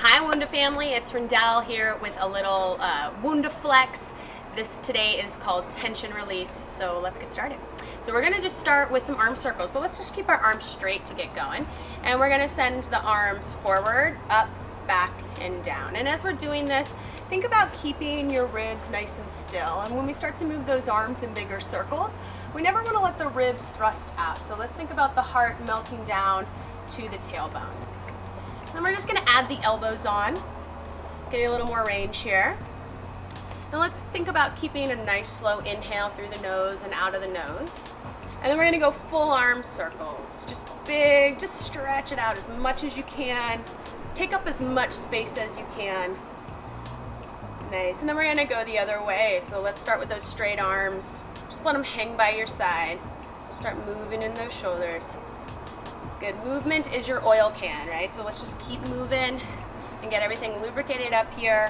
Hi Wunda family, it's Rendel here with a little Wunda flex. This today is called tension release, so let's get started. So we're gonna just start with some arm circles, but let's just keep our arms straight to get going. And we're gonna send the arms forward, up, back, and down. And as we're doing this, think about keeping your ribs nice and still. And when we start to move those arms in bigger circles, we never wanna let the ribs thrust out. So let's think about the heart melting down to the tailbone. Then we're just gonna add the elbows on, getting a little more range here. And let's think about keeping a nice slow inhale through the nose and out of the nose. And then we're gonna go full arm circles, just big, just stretch it out as much as you can. Take up as much space as you can. Nice, and then we're gonna go the other way. So let's start with those straight arms. Just let them hang by your side. Start moving in those shoulders. Good. Movement is your oil can, right? So let's just keep moving and get everything lubricated up here.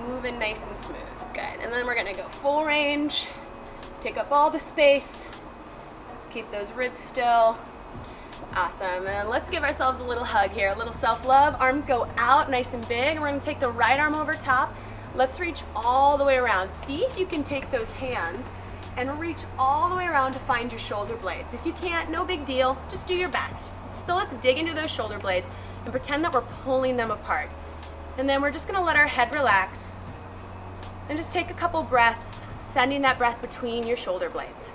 Moving nice and smooth. Good. And then we're gonna go full range. Take up all the space. Keep those ribs still. Awesome. And let's give ourselves a little hug here, a little self-love. Arms go out nice and big. And we're gonna take the right arm over top. Let's reach all the way around. See if you can take those hands and reach all the way around to find your shoulder blades. If you can't, no big deal, just do your best. So let's dig into those shoulder blades and pretend that we're pulling them apart. And then we're just gonna let our head relax and just take a couple breaths, sending that breath between your shoulder blades.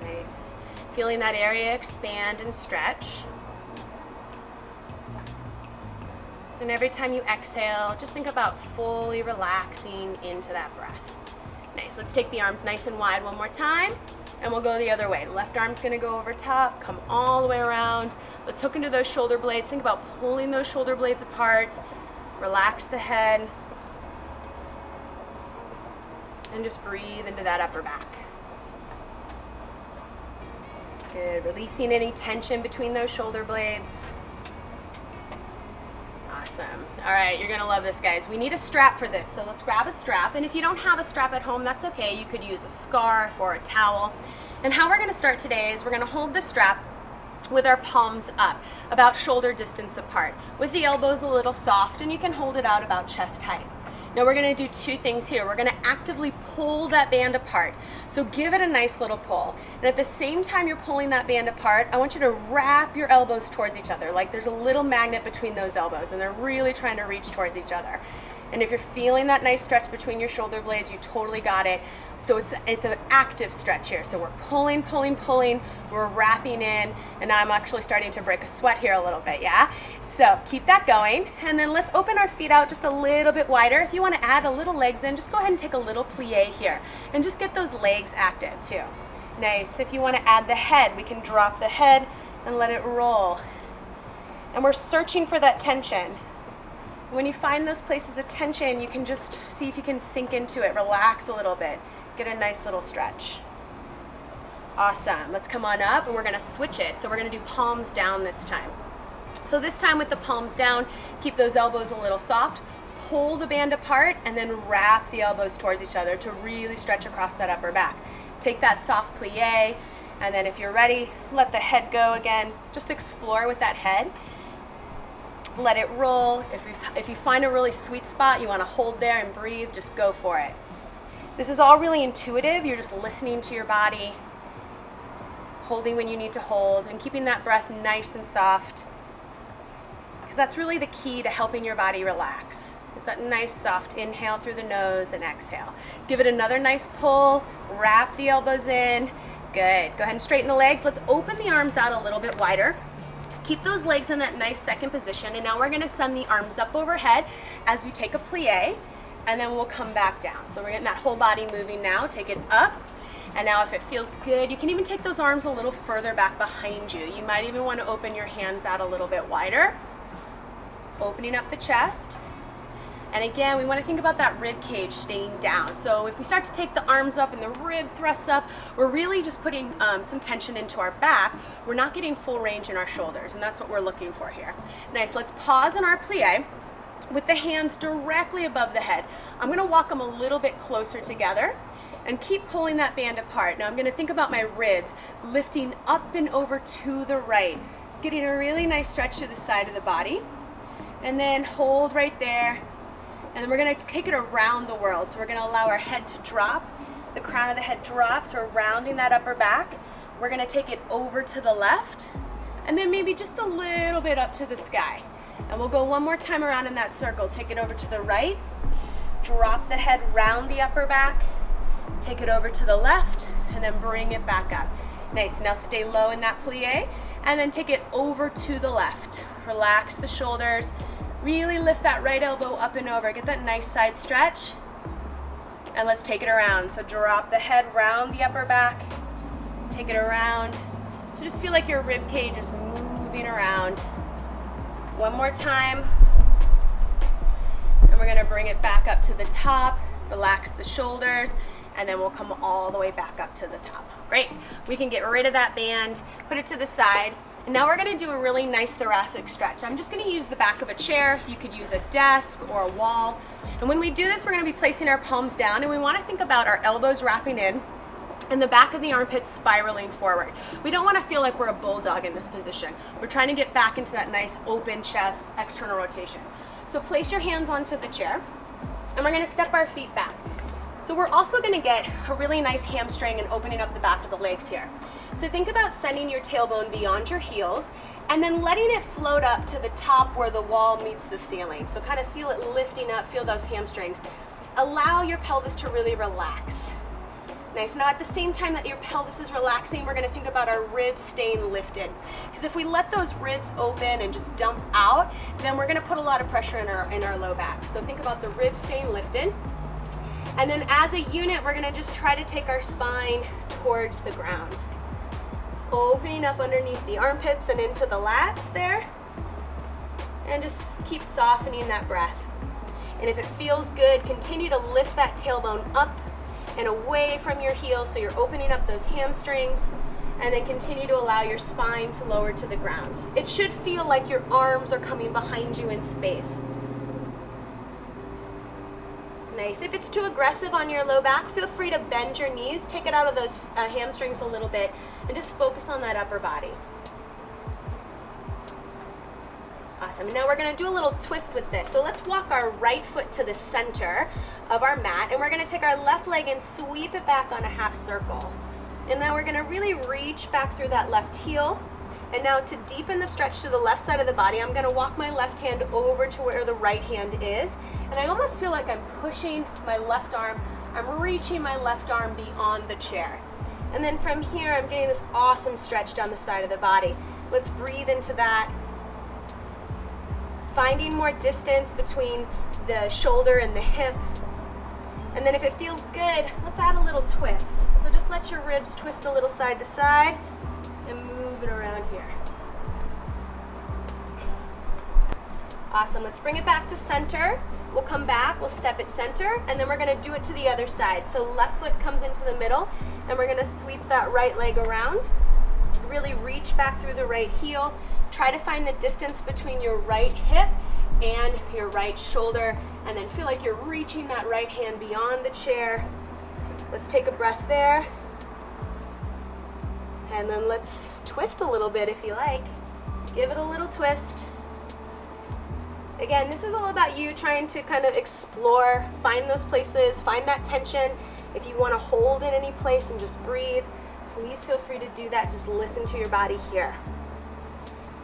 Nice. Feeling that area expand and stretch. And every time you exhale, just think about fully relaxing into that breath. Nice, let's take the arms nice and wide one more time, and we'll go the other way. Left arm's gonna go over top, come all the way around. Let's hook into those shoulder blades. Think about pulling those shoulder blades apart. Relax the head. And just breathe into that upper back. Good, releasing any tension between those shoulder blades. Awesome. All right, you're gonna love this, guys. We need a strap for this, so let's grab a strap. And if you don't have a strap at home, that's okay. You could use a scarf or a towel. And how we're gonna start today is we're gonna hold the strap with our palms up, about shoulder distance apart, with the elbows a little soft, and you can hold it out about chest height. Now we're gonna do two things here. We're gonna actively pull that band apart. So give it a nice little pull. And at the same time you're pulling that band apart, I want you to wrap your elbows towards each other. Like there's a little magnet between those elbows and they're really trying to reach towards each other. And if you're feeling that nice stretch between your shoulder blades, you totally got it. So it's an active stretch here. So we're pulling, pulling, pulling, we're wrapping in, and now I'm actually starting to break a sweat here a little bit, yeah? So keep that going, and then let's open our feet out just a little bit wider. If you wanna add a little legs in, just go ahead and take a little plie here, and just get those legs active too. Nice, if you wanna add the head, we can drop the head and let it roll. And we're searching for that tension. When you find those places of tension, you can just see if you can sink into it, relax a little bit. Get a nice little stretch. Awesome, let's come on up and we're gonna switch it. So we're gonna do palms down this time. So this time with the palms down, keep those elbows a little soft, pull the band apart, and then wrap the elbows towards each other to really stretch across that upper back. Take that soft plie, and then if you're ready, let the head go again. Just explore with that head. Let it roll. If you find a really sweet spot, you wanna hold there and breathe, just go for it. This is all really intuitive. You're just listening to your body, holding when you need to hold, and keeping that breath nice and soft, because that's really the key to helping your body relax. It's that nice soft inhale through the nose and exhale. Give it another nice pull, wrap the elbows in. Good. Go ahead and straighten the legs. Let's open the arms out a little bit wider. Keep those legs in that nice second position, and now we're gonna send the arms up overhead as we take a plie, and then we'll come back down. So we're getting that whole body moving now. Take it up, and now if it feels good, you can even take those arms a little further back behind you. You might even want to open your hands out a little bit wider, opening up the chest. And again, we want to think about that rib cage staying down. So if we start to take the arms up and the rib thrusts up, we're really just putting some tension into our back. We're not getting full range in our shoulders, and that's what we're looking for here. Nice, let's pause in our plie with the hands directly above the head. I'm gonna walk them a little bit closer together and keep pulling that band apart. Now I'm gonna think about my ribs lifting up and over to the right, getting a really nice stretch to the side of the body. And then hold right there. And then we're gonna take it around the world. So we're gonna allow our head to drop. The crown of the head drops, we're rounding that upper back. We're gonna take it over to the left, and then maybe just a little bit up to the sky. And we'll go one more time around in that circle. Take it over to the right, drop the head round the upper back, take it over to the left, and then bring it back up. Nice, now stay low in that plie, and then take it over to the left. Relax the shoulders, really lift that right elbow up and over. Get that nice side stretch, and let's take it around. So drop the head round the upper back, take it around. So just feel like your rib cage is moving around. One more time. And we're gonna bring it back up to the top, relax the shoulders, and then we'll come all the way back up to the top. Great, we can get rid of that band, put it to the side, and now we're gonna do a really nice thoracic stretch. I'm just gonna use the back of a chair. You could use a desk or a wall. And when we do this, we're gonna be placing our palms down, and we wanna think about our elbows wrapping in and the back of the armpits spiraling forward. We don't wanna feel like we're a bulldog in this position. We're trying to get back into that nice open chest, external rotation. So place your hands onto the chair, and we're gonna step our feet back. So we're also gonna get a really nice hamstring and opening up the back of the legs here. So think about sending your tailbone beyond your heels and then letting it float up to the top where the wall meets the ceiling. So kind of feel it lifting up, feel those hamstrings. Allow your pelvis to really relax. Nice. Now at the same time that your pelvis is relaxing, we're gonna think about our ribs staying lifted. Because if we let those ribs open and just dump out, then we're gonna put a lot of pressure in our low back. So think about the ribs staying lifted. And then as a unit, we're gonna just try to take our spine towards the ground. Opening up underneath the armpits and into the lats there. And just keep softening that breath. And if it feels good, continue to lift that tailbone up and away from your heels so you're opening up those hamstrings, and then continue to allow your spine to lower to the ground. It should feel like your arms are coming behind you in space. Nice. If it's too aggressive on your low back, feel free to bend your knees, take it out of those hamstrings a little bit, and just focus on that upper body. Awesome. And now we're going to do a little twist with this. So let's walk our right foot to the center of our mat, and we're going to take our left leg and sweep it back on a half circle. And now we're going to really reach back through that left heel. And now to deepen the stretch to the left side of the body, I'm going to walk my left hand over to where the right hand is. And I almost feel like I'm pushing my left arm. I'm reaching my left arm beyond the chair. And then from here, I'm getting this awesome stretch down the side of the body. Let's breathe into that. Finding more distance between the shoulder and the hip. And then if it feels good, let's add a little twist. So just let your ribs twist a little side to side and move it around here. Awesome, let's bring it back to center. We'll come back, we'll step it center, and then we're gonna do it to the other side. So left foot comes into the middle, and we're gonna sweep that right leg around. Really reach back through the right heel. Try to find the distance between your right hip and your right shoulder, and then feel like you're reaching that right hand beyond the chair. Let's take a breath there. And then let's twist a little bit if you like. Give it a little twist. Again, this is all about you trying to kind of explore, find those places, find that tension. If you want to hold in any place and just breathe, please feel free to do that. Just listen to your body here.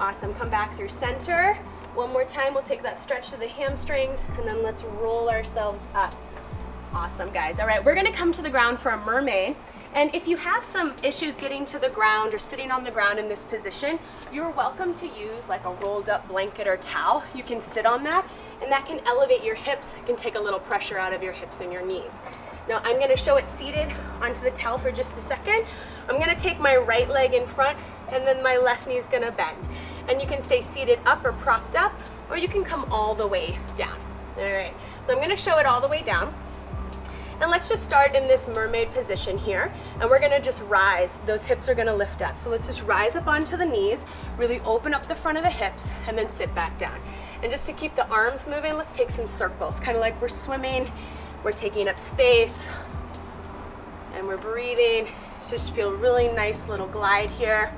Awesome, come back through center. One more time, we'll take that stretch to the hamstrings, and then let's roll ourselves up. Awesome, guys. All right, we're gonna come to the ground for a mermaid. And if you have some issues getting to the ground or sitting on the ground in this position, you're welcome to use like a rolled up blanket or towel. You can sit on that, and that can elevate your hips. It can take a little pressure out of your hips and your knees. Now I'm gonna show it seated onto the towel for just a second. I'm gonna take my right leg in front, and then my left knee is gonna bend. And you can stay seated up or propped up, or you can come all the way down. All right, so I'm gonna show it all the way down. And let's just start in this mermaid position here, and we're gonna just rise. Those hips are gonna lift up. So let's just rise up onto the knees, really open up the front of the hips, and then sit back down. And just to keep the arms moving, let's take some circles, kind of like we're swimming. We're taking up space, and we're breathing. Just feel really nice little glide here.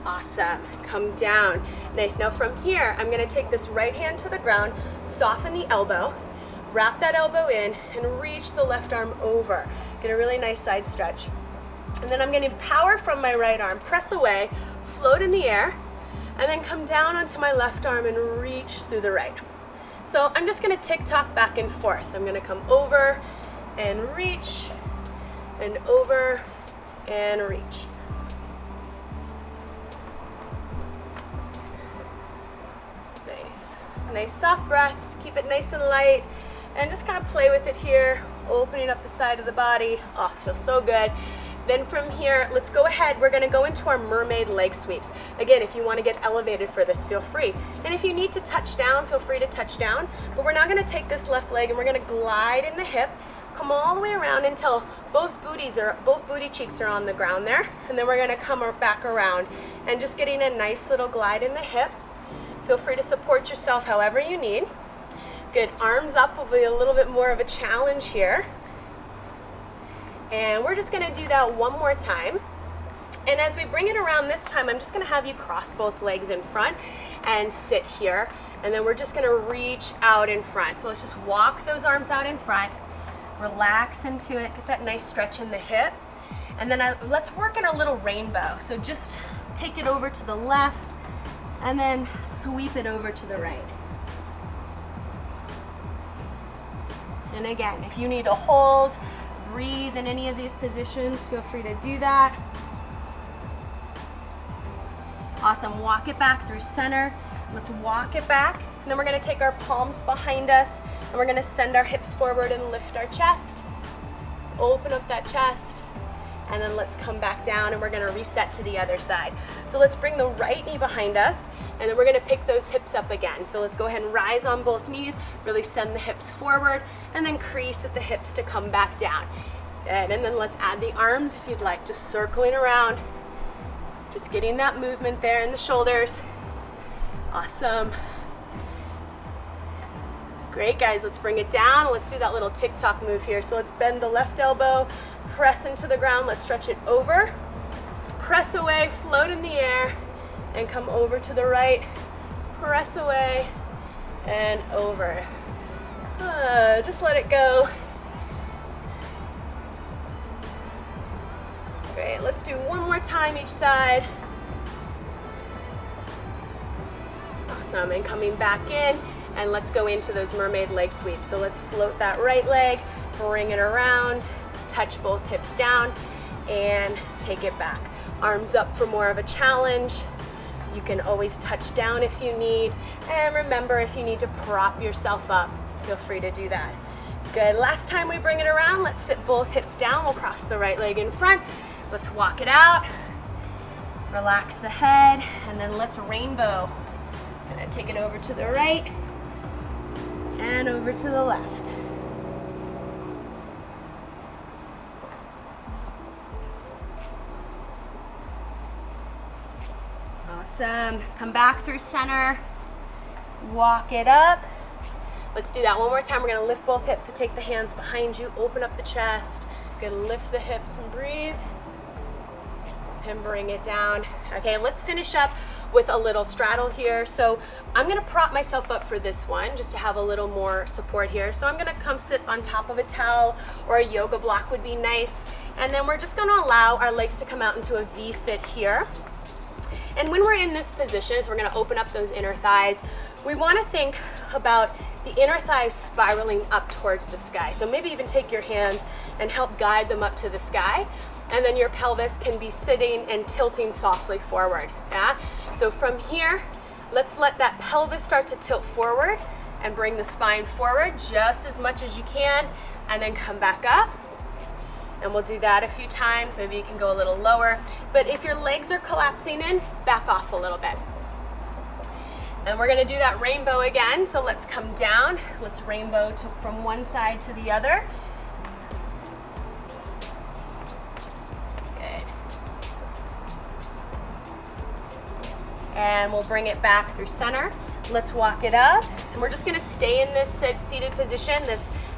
Awesome. Come down. Nice. Now from here, I'm going to take this right hand to the ground, soften the elbow, wrap that elbow in, and reach the left arm over. Get a really nice side stretch. And then I'm going to power from my right arm, press away, float in the air, and then come down onto my left arm and reach through the right. So I'm just going to tick-tock back and forth. I'm going to come over and reach, and over and reach. Nice. Nice soft breaths. Keep it nice and light. And just kind of play with it here, opening up the side of the body. Oh, feels so good. Then from here, let's go ahead. We're gonna go into our mermaid leg sweeps. Again, if you wanna get elevated for this, feel free. And if you need to touch down, feel free to touch down. But we're not gonna take this left leg and we're gonna glide in the hip, come all the way around until both booty cheeks are on the ground there. And then we're gonna come back around and just getting a nice little glide in the hip. Feel free to support yourself however you need. Good, arms up will be a little bit more of a challenge here. And we're just gonna do that one more time. And as we bring it around this time, I'm just gonna have you cross both legs in front and sit here. And then we're just gonna reach out in front. So let's just walk those arms out in front, relax into it, get that nice stretch in the hip. And then let's work in a little rainbow. So just take it over to the left and then sweep it over to the right. And again, if you need to hold, breathe in any of these positions, feel free to do that. Awesome, walk it back through center. Let's walk it back. And then we're gonna take our palms behind us and we're gonna send our hips forward and lift our chest. Open up that chest. And then let's come back down and we're gonna reset to the other side. So let's bring the right knee behind us and then we're gonna pick those hips up again. So let's go ahead and rise on both knees, really send the hips forward and then crease at the hips to come back down. Good, and then let's add the arms if you'd like, just circling around, just getting that movement there in the shoulders. Awesome. Great guys, let's bring it down. Let's do that little tick-tock move here. So let's bend the left elbow, press into the ground, let's stretch it over, press away, float in the air, and come over to the right, press away, and over. Just let it go. Great, let's do one more time each side. Awesome, and coming back in, and let's go into those mermaid leg sweeps. So let's float that right leg, bring it around, touch both hips down, and take it back. Arms up for more of a challenge. You can always touch down if you need. And remember, if you need to prop yourself up, feel free to do that. Good, last time we bring it around, let's sit both hips down. We'll cross the right leg in front. Let's walk it out. Relax the head, and then let's rainbow. And then take it over to the right and over to the left. Awesome. Come back through center. Walk it up. Let's do that one more time. We're going to lift both hips. So take the hands behind you, open up the chest. Good, lift the hips and breathe. And bring it down. Okay, let's finish up with a little straddle here. So I'm going to prop myself up for this one just to have a little more support here. So I'm going to come sit on top of a towel, or a yoga block would be nice. And then we're just going to allow our legs to come out into a V sit here. And when we're in this position, so we're going to open up those inner thighs, we want to think about the inner thighs spiraling up towards the sky. So maybe even take your hands and help guide them up to the sky. And then your pelvis can be sitting and tilting softly forward. Yeah? So from here, let's let that pelvis start to tilt forward and bring the spine forward just as much as you can, and then come back up. And we'll do that a few times. Maybe you can go a little lower. But if your legs are collapsing in, back off a little bit. And we're gonna do that rainbow again. So let's come down. Let's rainbow from one side to the other. Good. And we'll bring it back through center. Let's walk it up. And we're just gonna stay in this seated position,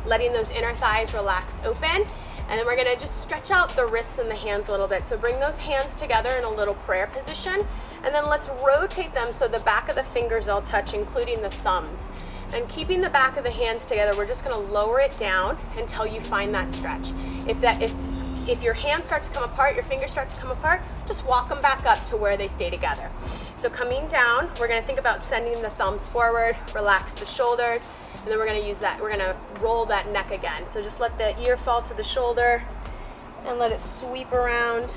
letting those inner thighs relax open. And then we're gonna just stretch out the wrists and the hands a little bit. So bring those hands together in a little prayer position. And then let's rotate them so the back of the fingers all touch, including the thumbs. And keeping the back of the hands together, we're just gonna lower it down until you find that stretch. If your hands start to come apart, your fingers start to come apart, just walk them back up to where they stay together. So coming down, we're gonna think about sending the thumbs forward, relax the shoulders, and then we're gonna roll that neck again. So just let the ear fall to the shoulder and let it sweep around.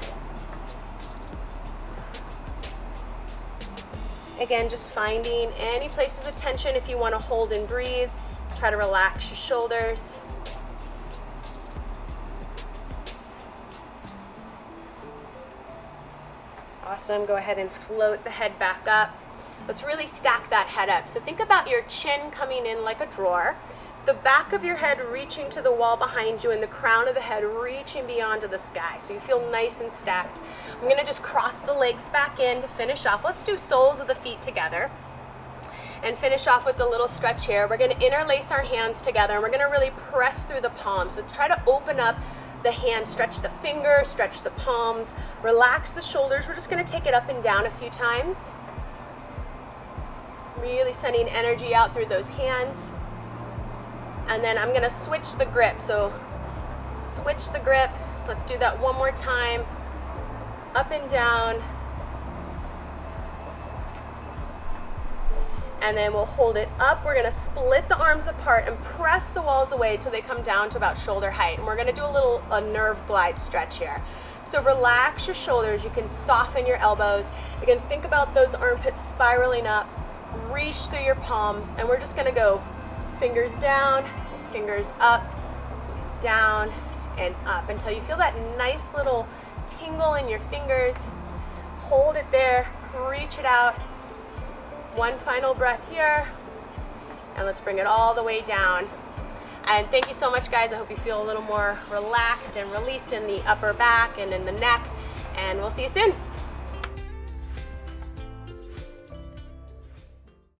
Again, just finding any places of tension. If you want to hold and breathe, try to relax your shoulders. Awesome, go ahead and float the head back up. Let's really stack that head up. So think about your chin coming in like a drawer, the back of your head reaching to the wall behind you, and the crown of the head reaching beyond to the sky. So you feel nice and stacked. I'm gonna just cross the legs back in to finish off. Let's do soles of the feet together and finish off with a little stretch here. We're gonna interlace our hands together, and we're gonna really press through the palms. So try to open up the hands, stretch the fingers, stretch the palms, relax the shoulders. We're just gonna take it up and down a few times. Really sending energy out through those hands. And then I'm gonna switch the grip. So switch the grip. Let's do that one more time. Up and down. And then we'll hold it up. We're gonna split the arms apart and press the walls away till they come down to about shoulder height. And we're gonna do a nerve glide stretch here. So relax your shoulders. You can soften your elbows. You can think about those armpits spiraling up. Reach through your palms, and we're just gonna go fingers down, fingers up, down, and up until you feel that nice little tingle in your fingers. Hold it there, reach it out. One final breath here, and let's bring it all the way down. And thank you so much, guys. I hope you feel a little more relaxed and released in the upper back and in the neck, and we'll see you soon.